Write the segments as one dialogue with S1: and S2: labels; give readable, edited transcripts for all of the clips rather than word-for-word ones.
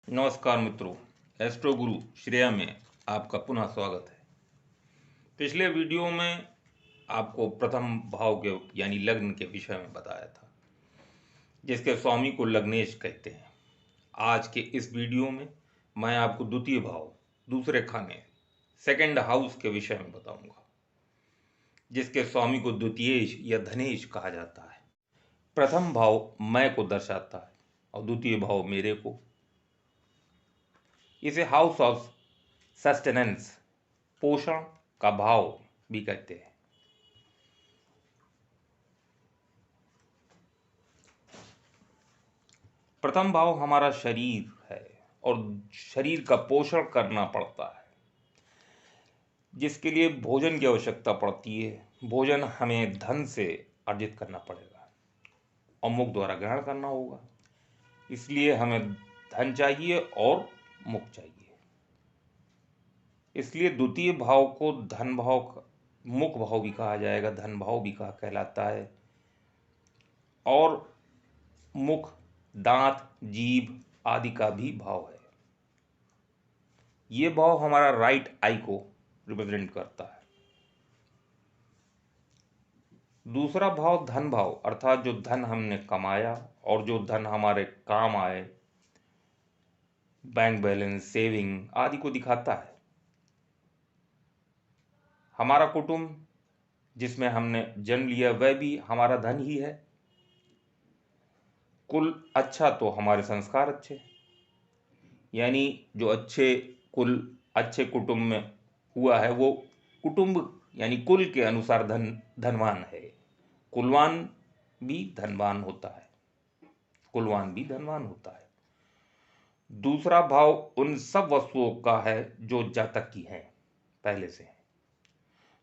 S1: नमस्कार मित्रों, एस्ट्रो गुरु श्रेया में आपका पुनः स्वागत है। पिछले वीडियो में आपको प्रथम भाव के यानी लग्न के विषय में बताया था, जिसके स्वामी को लग्नेश कहते हैं। आज के इस वीडियो में मैं आपको द्वितीय भाव, दूसरे खाने, सेकंड हाउस के विषय में बताऊंगा, जिसके स्वामी को द्वितीयेश या धनेश कहा जाता है। प्रथम भाव मैं को दर्शाता है और द्वितीय भाव मेरे को। इसे हाउस ऑफ सस्टेनेंस, पोषण का भाव भी कहते हैं। प्रथम भाव हमारा शरीर है और शरीर का पोषण करना पड़ता है, जिसके लिए भोजन की आवश्यकता पड़ती है। भोजन हमें धन से अर्जित करना पड़ेगा और मुख द्वारा ग्रहण करना होगा, इसलिए हमें धन चाहिए और मुख चाहिए। इसलिए द्वितीय भाव को धन भाव, मुख भाव भी कहा जाएगा, धन भाव भी कहा कहलाता है। और मुख, दांत, जीभ आदि का भी भाव है। ये भाव हमारा राइट आई को रिप्रेजेंट करता है। दूसरा भाव धन भाव, अर्थात जो धन हमने कमाया और जो धन हमारे काम आए, बैंक बैलेंस, सेविंग आदि को दिखाता है। हमारा कुटुंब जिसमें हमने जन्म लिया वह भी हमारा धन ही है। कुल अच्छा तो हमारे संस्कार अच्छे, यानी जो अच्छे कुल, अच्छे कुटुंब में हुआ है वो कुटुंब यानी कुल के अनुसार धनवान है। कुलवान भी धनवान होता है, कुलवान भी धनवान होता है। दूसरा भाव उन सब वस्तुओं का है जो जातक की हैं, पहले से है।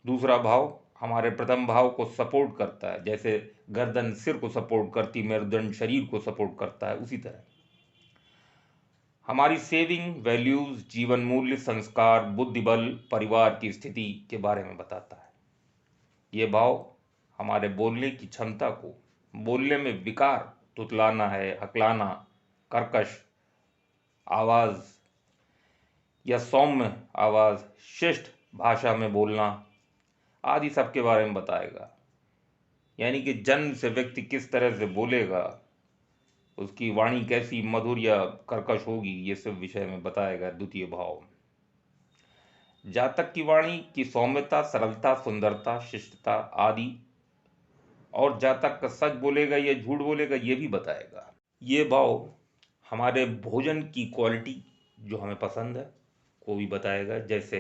S1: दूसरा भाव हमारे प्रथम भाव को सपोर्ट करता है, जैसे गर्दन सिर को सपोर्ट करती, मेरुदंड शरीर को सपोर्ट करता है, उसी तरह हमारी सेविंग, वैल्यूज, जीवन मूल्य, संस्कार, बुद्धि बल, परिवार की स्थिति के बारे में बताता है। ये भाव हमारे बोलने की क्षमता को, बोलने में विकार, तुतलाना है, हकलाना, कर्कश आवाज या सौम्य आवाज, शिष्ट भाषा में बोलना आदि सब के बारे में बताएगा। यानी कि जन्म से व्यक्ति किस तरह से बोलेगा, उसकी वाणी कैसी मधुर या कर्कश होगी, ये सब विषय में बताएगा द्वितीय भाव। जातक की वाणी की सौम्यता, सरलता, सुंदरता, शिष्टता आदि, और जातक का सच बोलेगा या झूठ बोलेगा ये भी बताएगा। ये भाव हमारे भोजन की क्वालिटी जो हमें पसंद है को भी बताएगा, जैसे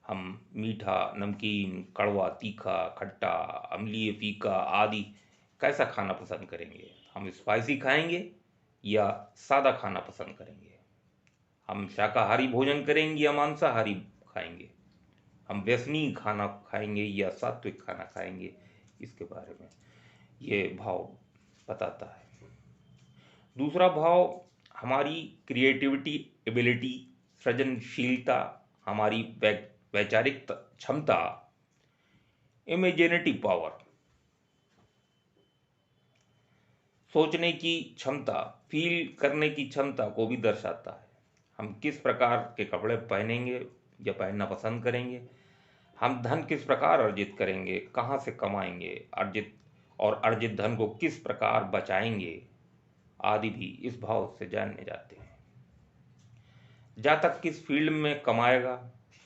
S1: हम मीठा, नमकीन, कड़वा, तीखा, खट्टा, अम्लीय, फीका आदि कैसा खाना पसंद करेंगे। हम स्पाइसी खाएंगे या सादा खाना पसंद करेंगे। हम शाकाहारी भोजन करेंगे या मांसाहारी खाएंगे। हम व्यसनीय खाना खाएंगे या सात्विक खाना खाएंगे, इसके बारे में ये भाव बताता है। दूसरा भाव हमारी क्रिएटिविटी, एबिलिटी, सृजनशीलता, हमारी वैचारिक क्षमता, इमेजिनेटिव पावर, सोचने की क्षमता, फील करने की क्षमता को भी दर्शाता है। हम किस प्रकार के कपड़े पहनेंगे या पहनना पसंद करेंगे, हम धन किस प्रकार अर्जित करेंगे, कहाँ से कमाएंगे, अर्जित धन को किस प्रकार बचाएंगे आदि भी इस भाव से जानने जाते हैं। जातक किस फील्ड में कमाएगा,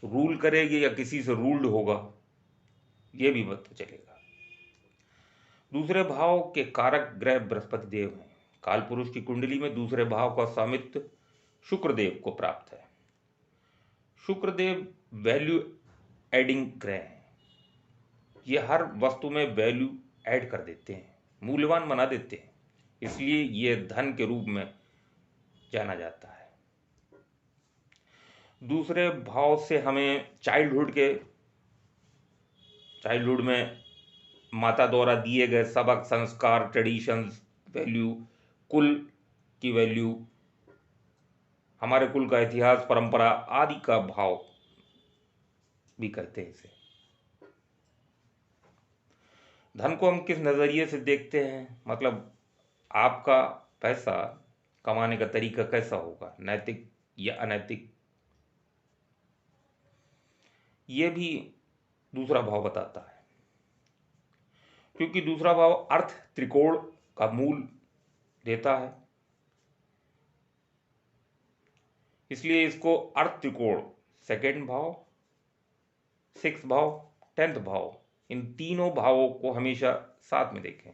S1: रूल करेगी या किसी से रूल्ड होगा, ये भी पता चलेगा। दूसरे भाव के कारक ग्रह बृहस्पति देव हैं। काल पुरुष की कुंडली में दूसरे भाव का स्वामित्व शुक्रदेव को प्राप्त है। शुक्रदेव वैल्यू एडिंग ग्रह हैं। ये हर वस्तु में वैल्यू ऐड कर देते हैं, मूल्यवान बना देते हैं, इसलिए ये धन के रूप में जाना जाता है। दूसरे भाव से हमें चाइल्डहुड में माता द्वारा दिए गए सबक, संस्कार, ट्रेडिशंस, वैल्यू, कुल की वैल्यू, हमारे कुल का इतिहास, परंपरा आदि का भाव भी कहते हैं इसे। धन को हम किस नजरिए से देखते हैं, मतलब आपका पैसा कमाने का तरीका कैसा होगा, नैतिक या अनैतिक, ये भी दूसरा भाव बताता है। क्योंकि दूसरा भाव अर्थ त्रिकोण का मूल देता है, इसलिए इसको अर्थ त्रिकोण, सेकेंड भाव, सिक्स भाव, 10th भाव, इन तीनों भावों को हमेशा साथ में देखें।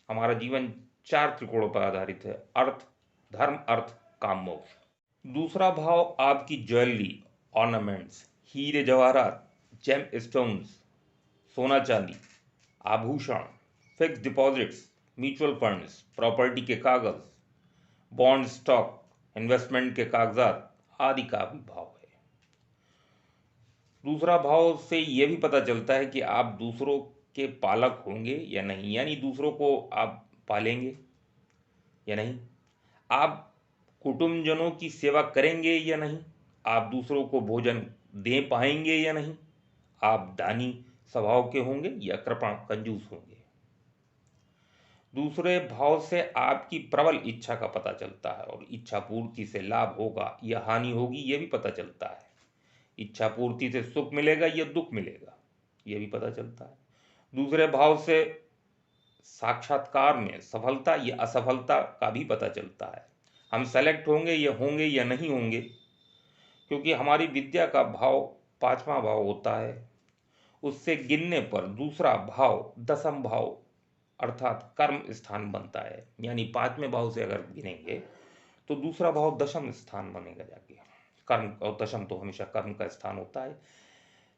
S1: हमारा जीवन 4 त्रिकोणों पर आधारित है, अर्थ, धर्म, अर्थ, काम, मोक्ष। दूसरा भाव आपकी ज्वेलरी, ऑर्नामेंट्स, हीरे जवाहरात, जेम स्टोन्स, सोना चांदी, आभूषण, fix deposits, mutual funds, property के कागज, बॉन्ड, स्टॉक, इन्वेस्टमेंट के कागजात आदि का भी भाव है। दूसरा भाव से यह भी पता चलता है कि आप दूसरों के पालक होंगे या नहीं, यानी दूसरों को आप पालेंगे या नहीं, आप कुटुंबजनों की सेवा करेंगे या नहीं, आप दूसरों को भोजन दे पाएंगे या नहीं, आप दानी स्वभाव के होंगे या कृपण कंजूस होंगे। दूसरे भाव से आपकी प्रबल इच्छा का पता चलता है और इच्छा पूर्ति से लाभ होगा या हानि होगी यह भी पता चलता है। इच्छा पूर्ति से सुख मिलेगा या दुख मिलेगा यह भी पता चलता है। दूसरे भाव से साक्षात्कार में सफलता या असफलता का भी पता चलता है। हम सेलेक्ट होंगे या नहीं होंगे, क्योंकि हमारी विद्या का भाव 5वां भाव होता है। उससे गिनने पर दूसरा भाव 10th भाव अर्थात कर्म स्थान बनता है, यानी 5वें भाव से अगर गिनेंगे तो दूसरा भाव 10th स्थान बनेगा जाके। कर्म और 10th तो हमेशा कर्म का स्थान होता है।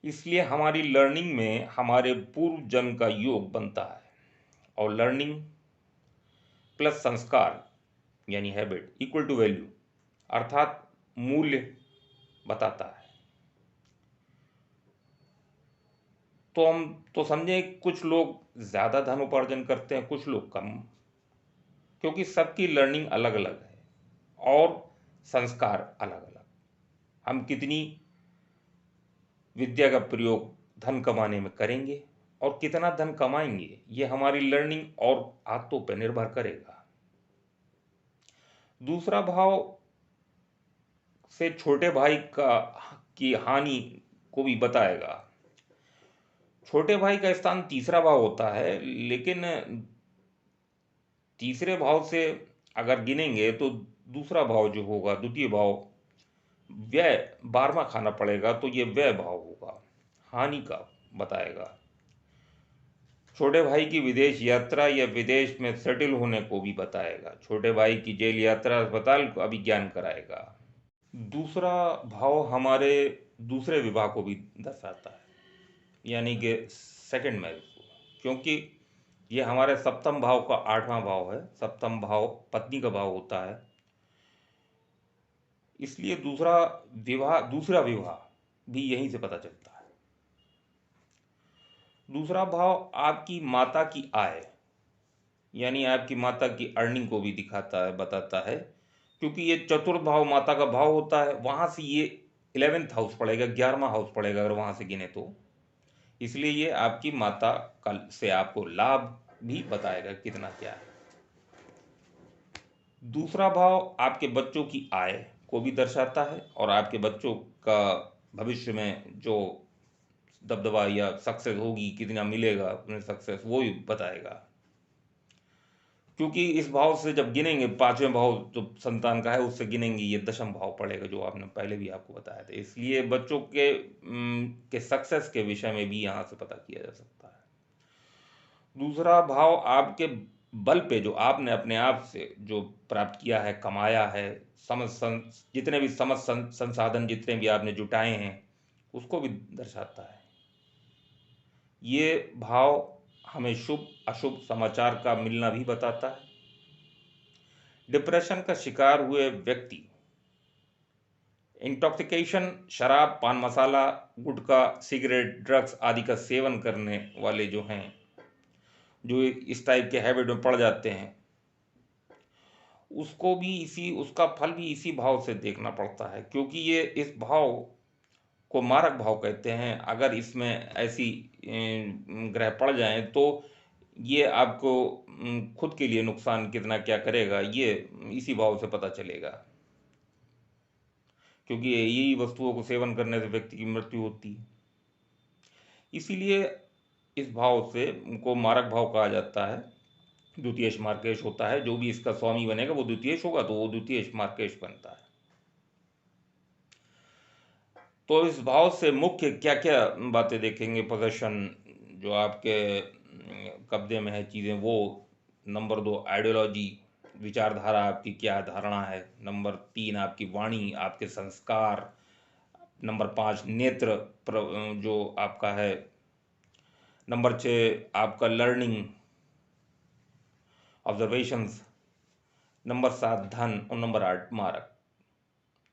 S1: इसलिए हमारी लर्निंग में हमारे पूर्व जन्म का योग बनता है और लर्निंग प्लस संस्कार यानी हैबिट इक्वल टू वैल्यू अर्थात मूल्य बताता है। तो हम तो समझे कुछ लोग ज़्यादा धन उपार्जन करते हैं, कुछ लोग कम, क्योंकि सबकी लर्निंग अलग अलग है और संस्कार अलग अलग। हम कितनी विद्या का प्रयोग धन कमाने में करेंगे और कितना धन कमाएंगे ये हमारी लर्निंग और आदतों पर निर्भर करेगा। दूसरा भाव से छोटे भाई की हानि को भी बताएगा। छोटे भाई का स्थान तीसरा भाव होता है, लेकिन तीसरे भाव से अगर गिनेंगे तो दूसरा भाव जो होगा, द्वितीय भाव, व्यय 12वां खाना पड़ेगा, तो ये व्यय भाव होगा, हानि का बताएगा। छोटे भाई की विदेश यात्रा या विदेश में सेटल होने को भी बताएगा। छोटे भाई की जेल यात्रा अस्पताल को अभिज्ञान कराएगा। दूसरा भाव हमारे दूसरे विवाह को भी दर्शाता है, यानी कि सेकंड मैरिज को, क्योंकि ये हमारे सप्तम भाव का 8वां भाव है। सप्तम भाव पत्नी का भाव होता है, इसलिए दूसरा विवाह भी यहीं से पता चलता है। दूसरा भाव आपकी माता की आय यानी आपकी माता की अर्निंग को भी दिखाता है, बताता है, क्योंकि ये चतुर्थ भाव माता का भाव होता है। वहां से ये 11th हाउस पड़ेगा, 11वां हाउस पड़ेगा अगर वहां से गिने तो, इसलिए ये आपकी माता का से आपको लाभ भी बताएगा कितना क्या है। दूसरा भाव आपके बच्चों की आय को भी दर्शाता है और आपके बच्चों का भविष्य में जो दबदबा या सक्सेस होगी, कितना मिलेगा उन्हें सक्सेस, वो भी बताएगा। क्योंकि इस भाव से जब गिनेंगे, 5वें भाव जो संतान का है उससे गिनेंगे, ये 10th भाव पड़ेगा जो आपने पहले भी आपको बताया था। इसलिए बच्चों के सक्सेस के विषय में भी यहाँ से पता किया जा सकता है। दूसरा भाव आपके बल पे जो आपने अपने आप से जो प्राप्त किया है, कमाया है, जितने भी संसाधन जितने भी आपने जुटाए हैं उसको भी दर्शाता है। ये भाव हमें शुभ अशुभ समाचार का मिलना भी बताता है। डिप्रेशन का शिकार हुए व्यक्ति, इंटॉक्सिकेशन, शराब, पान मसाला, गुटखा, सिगरेट, ड्रग्स आदि का सेवन करने वाले जो हैं, जो इस टाइप के हैबिट में पड़ जाते हैं, उसका फल भी इसी भाव से देखना पड़ता है, क्योंकि ये इस भाव को मारक भाव कहते हैं। अगर इसमें ऐसी ग्रह पड़ जाएं तो ये आपको खुद के लिए नुकसान कितना क्या करेगा, ये इसी भाव से पता चलेगा। क्योंकि यही वस्तुओं को सेवन करने से व्यक्ति की मृत्यु होती है। इसीलिए इस भाव से को मारक भाव कहा जाता है। द्वितीयेश मार्केश होता है, जो भी इसका स्वामी बनेगा वो द्वितीयेश होगा, तो वो द्वितीयेश मार्केश बनता है। तो इस भाव से मुख्य क्या क्या बातें देखेंगे? पोजेशन, जो आपके कब्जे में है चीज़ें, वो। नंबर 2, आइडियोलॉजी, विचारधारा आपकी क्या धारणा है। नंबर 3, आपकी वाणी, आपके संस्कार। नंबर 5, नेत्र, जो आपका है। नंबर 6, आपका लर्निंग, ऑब्जर्वेशंस। नंबर 7, धन। और नंबर 8, मारक।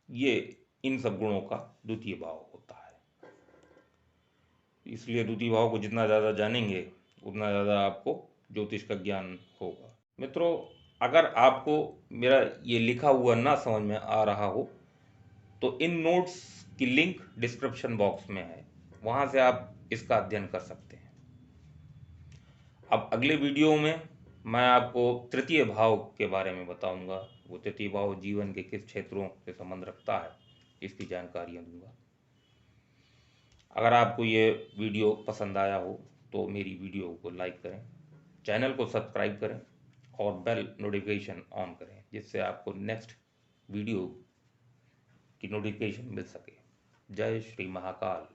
S1: ये इन सब गुणों का द्वितीय भाव होता है। इसलिए द्वितीय भाव को जितना ज़्यादा जानेंगे उतना ज़्यादा आपको ज्योतिष का ज्ञान होगा। मित्रों, अगर आपको मेरा ये लिखा हुआ ना समझ में आ रहा हो तो इन नोट्स की लिंक डिस्क्रिप्शन बॉक्स में है, वहाँ से आप इसका अध्ययन कर सकते हैं। अब अगले वीडियो में मैं आपको तृतीय भाव के बारे में बताऊंगा। वो तृतीय भाव जीवन के किस क्षेत्रों से संबंध रखता है, इसकी जानकारियाँ दूंगा। अगर आपको ये वीडियो पसंद आया हो तो मेरी वीडियो को लाइक करें, चैनल को सब्सक्राइब करें और बेल नोटिफिकेशन ऑन करें, जिससे आपको नेक्स्ट वीडियो की नोटिफिकेशन मिल सके। जय श्री महाकाल।